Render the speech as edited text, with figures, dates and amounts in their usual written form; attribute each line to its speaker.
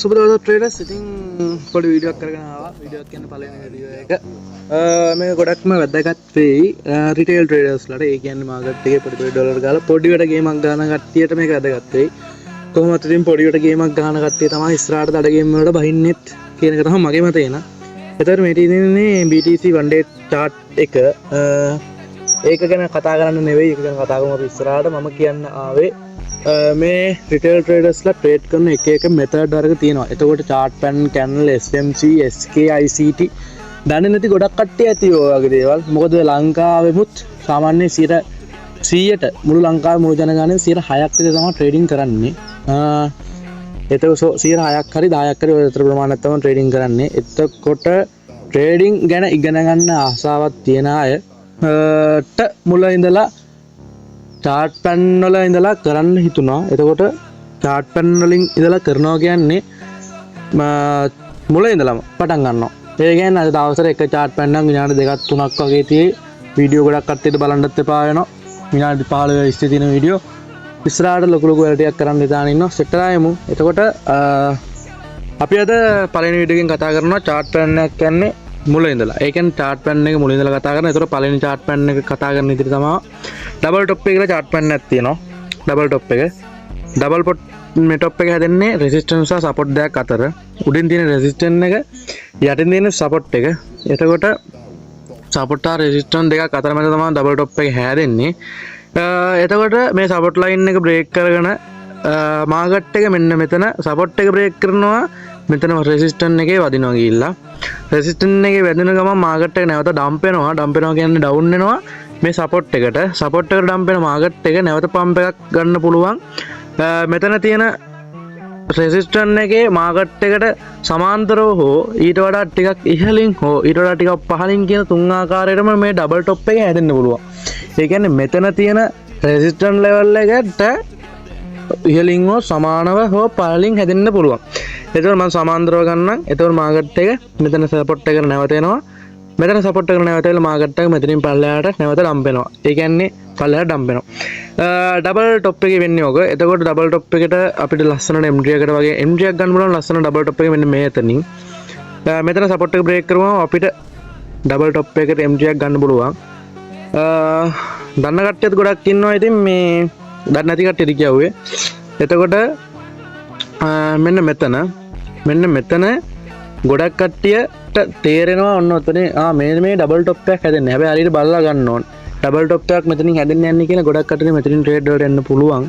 Speaker 1: සුබ දවසක් ට්‍රේඩර්ස්. ඉතින් පොඩි වීඩියෝක් කරගෙන ආවා. වීඩියෝක් කියන්නේ පළවෙනි වීඩියෝ එක. මේක ගොඩක්ම වැදගත් වෙයි රිටේල් ට්‍රේඩර්ස්ලාට. ඒ කියන්නේ මාකට් එකේ පොඩි ඩොලර් ගාලා පොඩිවට ගේමක් ගන්න කට්ටියට මේක වැදගත් වෙයි. කොහොමද ඉතින් පොඩිවට ගේමක් ගන්න කට්ටිය තමයි ඉස්සරහට දඩ ගේම් වලට බහින්නෙත් කියන එක තමයි මගේ මතය න. ඒතර මේ තියෙන්නේ BTC one day chart එක. ඒක ගැන කතා කරන්න නෙවෙයි, ඒක ගැන කතා කරමු අපි ඉස්සරහට. මම කියන්න ආවේ මේ රිටේල් ට්‍රේඩර්ස්ලා ට්‍රේඩ් කරන එක මෙතඩ් වර්ග තියෙනවා. එතකොට chart pattern candle SMC SK ICT දන්නේ නැති ගොඩක් කට්ටිය ඇති ඔය වගේ දේවල්. මොකද ලංකාවෙමුත් සාමාන්‍ය 100ට මුළු ලංකාවේ මුළු ජනගහනයෙන් 6ක් විතර තමයි ට්‍රේඩින් කරන්නේ. එතකොට 6ක් හරි 10ක් හරි ඔය අතර ප්‍රමාණයක් තමයි ට්‍රේඩින් කරන්නේ. එතකොට ට්‍රේඩින් ගැන ඉගෙන ගන්න ආසාවක් තියන අයට මුල ඉඳලා chart pattern වල ඉඳලා කරන්න හිතුණා. එතකොට chart pattern වලින් ඉඳලා කරනවා කියන්නේ මුල ඉඳලම පටන් ගන්නවා. ඒ කියන්නේ අද දවසට එක chart pattern එකක් විනාඩි 2ක් 3ක් වගේ තියෙයි. වීඩියෝ ගොඩක් කට්ටියට බලන්නත් එපා වෙනවා. විනාඩි 15 20 තියෙන වීඩියෝ ඉස්සරහට ලොකු වැඩියක් කරන්න ඉතාලි ඉන්නවා. සෙට් කරායමු. එතකොට අපි අද පළවෙනි වීඩියෝ එකෙන් කතා කරනවා chart pattern එකක් කියන්නේ මුල ඉඳලා. ඒ කියන්නේ chart pattern එක මුල ඉඳලා කතා කරනවා. ඒතර පළවෙනි chart pattern එක කතා කරන ඉදිරි තමයි ඩබල් টොප් එක කියලා chart pattern එකක් තියෙනවා. ඩබල් টොප් එක. ඩබල් මේ টොප් එක හැදෙන්නේ රෙසිස්ටන්ස් සහ සපෝට් දෙකක් අතර. උඩින් තියෙන රෙසිස්ටන්ස් එක, යටින් තියෙන සපෝට් එක. එතකොට සපෝට් හා රෙසිස්ටන්ස් දෙකක් අතර මැද තමයි ඩබල් টොප් එක හැදෙන්නේ. එතකොට මේ සපෝට් ලයින් එක බ්‍රේක් කරගෙන මාකට් එක මෙන්න මෙතන සපෝට් එක බ්‍රේක් කරනවා. මෙතන රෙසිස්ටන්ස් එකේ වදිනවා ගිහිල්ලා. රෙසිස්ටන්ස් එකේ වැදෙන ගමන් මාකට් එක නැවත ඩම්ප් වෙනවා. ඩම්ප් වෙනවා කියන්නේ ඩවුන් වෙනවා. මේ සපෝට් එකට ඩම්ප් වෙන මාකට් එක නැවත පම්ප් එකක් ගන්න පුළුවන්. මෙතන තියෙන රෙසිස්ටන්ස් එකේ මාකට් එකට සමාන්තරව හෝ ඊට වඩා ටිකක් ඉහළින් හෝ ඊට වඩා ටිකක් පහළින් කියන තුන් ආකාරයකම මේ ඩබල් টොප් එක හැදෙන්න පුළුවන්. ඒ කියන්නේ මෙතන තියෙන රෙසිස්ටන්ස් ලෙවල් එකට ඉහළින් හෝ සමානව හෝ පහළින් හැදෙන්න පුළුවන්. එතකොට මම සමාන්තරව ගන්නම්. එතකොට මාකට් එක මෙතන සපෝට් එකට නැවත එනවා. මෙතන සපෝට් එකට නැවත එලා මාකට් එක මෙතනින් පල්ලෙහාට නැවත ඩම්ප් වෙනවා. ඒ කියන්නේ පල්ලෙහාට ඩම්ප් වෙනවා. ඩබල් টොප් එකේ වෙන්නේ ඕක. එතකොට ඩබල් টොප් එකට අපිට ලස්සනට MD එකකට වගේ MD එකක් ගන්න පුළුවන්. ලස්සන ඩබල් টොප් එක මෙන්න මෙතනින්. මෙතන සපෝට් එක බ්‍රේක් කරනවා අපිට ඩබල් টොප් එකට MD එකක් ගන්න පුළුවන්. දන්න කට්ටියත් ගොඩක් ඉන්නවා. ඉතින් මේ දන්නේ නැති කට්ටියට කියුවේ. එතකොට මෙන්න මෙතන ගොඩක් කට්ටියට තේරෙනවා ඔන්න ඔතනේ මේ ඩබල් টොප් එකක් හැදෙන්නේ. හැබැයි හරියට බලලා ගන්න ඕන. ඩබල් টොප් එකක් මෙතනින් හැදෙන්න යන්නේ කියලා ගොඩක් කට්ටියට මෙතනින් ට්‍රේඩ් වලට යන්න පුළුවන්.